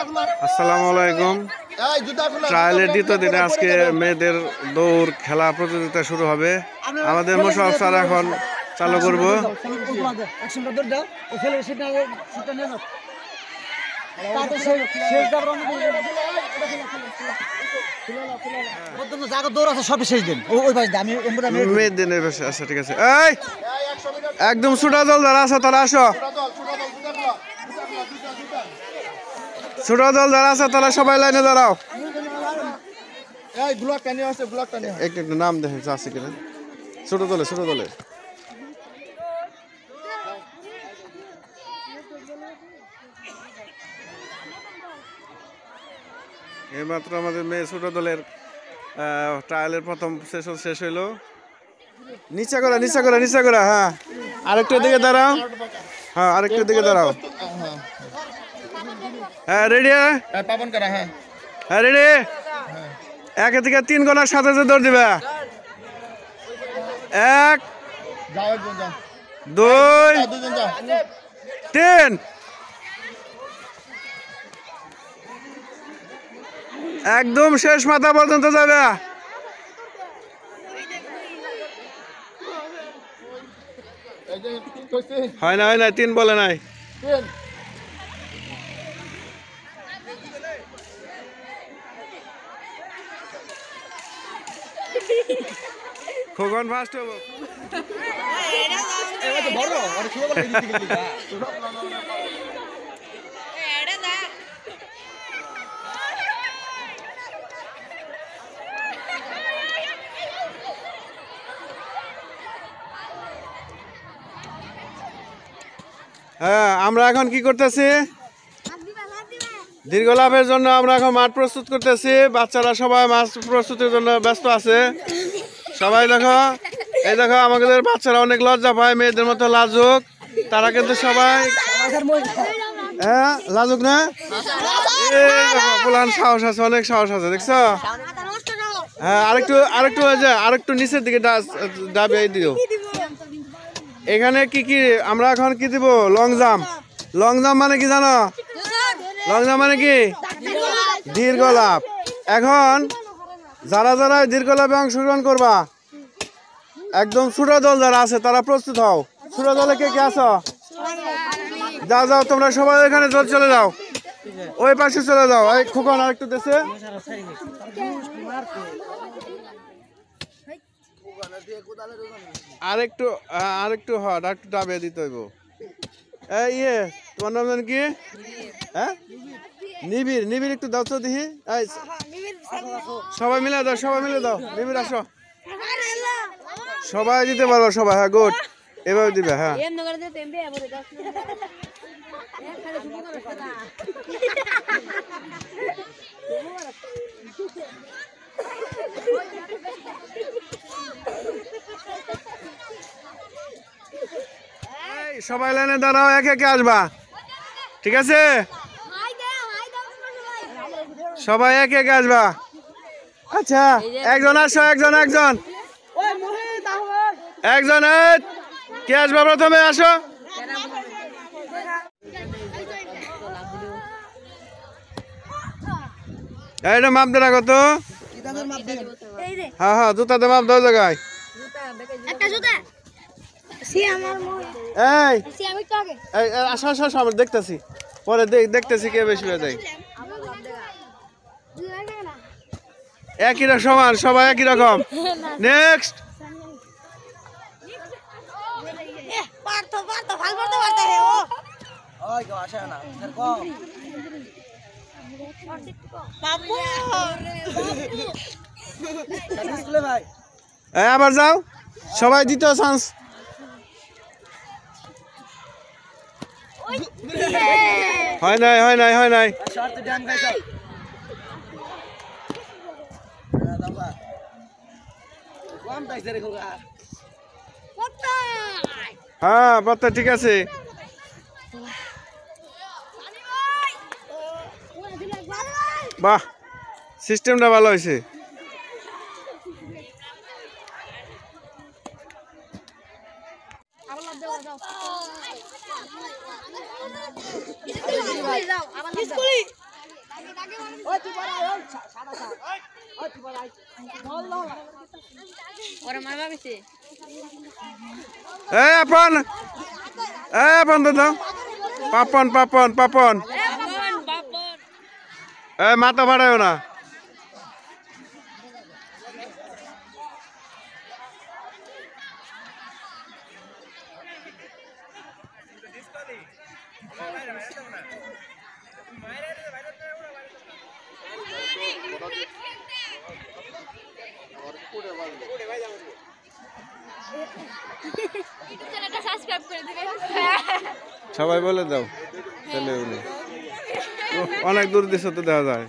আসসালামু আলাইকুম। ট্রায়ালের দ্বিতীয় দিনে আজকে মেয়েদের দৌড় খেলা প্রতিযোগিতা শুরু হবে। আমাদের মোশাররফ স্যার এখন চালু করব। আচ্ছা ঠিক আছে, এই একদম ছোটা দল যারা আছে তারা আসো, ছোট দল যারা আছে তারা সবাই লাইনে দাঁড়াও। একটু নাম দেখেন আছে কিনা ছোট দলে, ছোট দলে। এইমাত্র আমাদের মেয়ে ছোট দলের ট্রায়ালের প্রথম সেশন শেষ হইলো। নিচে করা, নিচে করা, নিচে করা। হ্যাঁ, আরেকটু দিকে দাঁড়াও। হ্যাঁ, আরেকটু দিকে দাঁড়াও। হ্যাঁ, রেডি? হ্যাঁ, রেডি। 1 থেকে 3 গোনার সাথে দৌড় দিবা। 1 2 3। একদম শেষ মাথা পর্যন্ত যাবে। হয় না, হয় না, 3 বলে নাই। খোকন ফার্স্ট হবো। হ্যাঁ, আমরা এখন কি করতেছি? দীর্ঘ লাভের জন্য আমরা এখন মাঠ প্রস্তুত করতেছি। বাচ্চারা সবাই মাঠ প্রস্তুতির জন্য ব্যস্ত আছে। সবাই দেখো, এই দেখো আমাদের বাচ্চারা অনেক লজ্জা পায়, মেয়েদের মতো লাজুক। তারা কিন্তু সবাই হ্যাঁ লাজুক না, বলান সাহস আছে, অনেক সাহস আছে, দেখছো? হ্যাঁ, আরেকটু আরেকটু আরেকটু নিচের দিকে ডাবে দিও। এখানে কি কি আমরা এখন কি দিব? Long jump. লং জাম্প মানে কি জানো? লং জাম্প মানে কি? দীর্ঘ লাভ। এখন যারা যারা দীর্ঘ লাভে অংশগ্রহণ করবা, একদম ছোট দল যারা আছে তারা প্রস্তুত হও। ছোট দলে কে কে আছো? যাও যাও, তোমরা সবাই এখানে চলে যাও, ওই পাশে চলে যাও। এই খোকন আরেকটু দেশে আরেকটু আরেকটু আরেকটু ডাবে দিতে হইব। এই তোমার নাম জানি কি? হ্যাঁ, নিবিড়। নিবিড় একটু দাও তো দেখি। সবাই মিলে দাও, সবাই মিলে দাও। নিবিড় আসো, সবাই দিতে পারবো সবাই। হ্যাঁ, গুড, এভাবে দিবে। হ্যাঁ, সবাই লাইনে দাঁড়াও, একে একে আসবা, ঠিক আছে? সবাই একে একে আসবা। আচ্ছা, একজন আসো, একজন একজন একজন। কে আসবা প্রথমে? আসো। এইটা মাপ দে রাখো তো। হ্যাঁ হ্যাঁ, জুতাতে মাপ দাও জায়গায়। এই আসো আসো, আমরা দেখতেছি, পরে দেখতেছি কে বেশি হয়ে যায়। একই রকম সমান, সবাই একই রকম। নেক্সট। আবার যাও, সবাই দ্বিতীয় চান্স। হয় নাই, হয় নাই, হয় নাই। হ্যাঁ, বাচ্চা ঠিক আছে। বাহ, সিস্টেমটা ভালো হয়েছে। আপন দাদা পাপন পাপন পাপন মাথা ভাড়ায় না সবাই বলে দাও তাহলে উনি অনেক দূর দেশে তো দেখা যায়